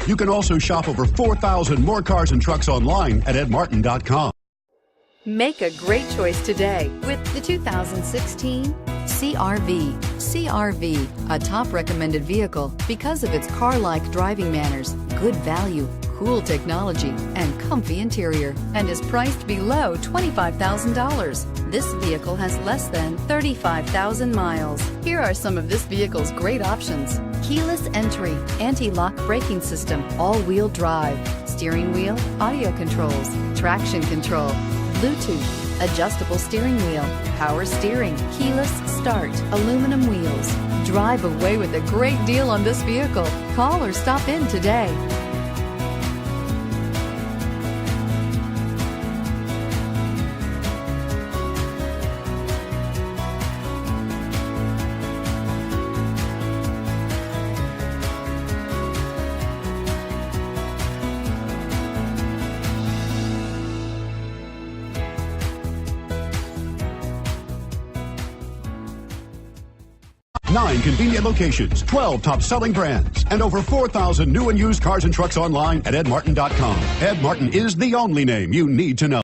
You can also shop over 4,000 more cars and trucks online at edmartin.com. Make a great choice today with the 2016 CR-V. CR-V, a top recommended vehicle because of its car-like driving manners, good value, cool technology, and comfy interior, and is priced below $25,000. This vehicle has less than 35,000 miles. Here are some of this vehicle's great options: keyless entry, anti-lock braking system, all-wheel drive, steering wheel audio controls, traction control, Bluetooth, adjustable steering wheel, power steering, keyless start, aluminum wheels. Drive away with a great deal on this vehicle. Call or stop in today. Nine convenient locations, 12 top-selling brands, and over 4,000 new and used cars and trucks online at edmartin.com. Ed Martin is the only name you need to know.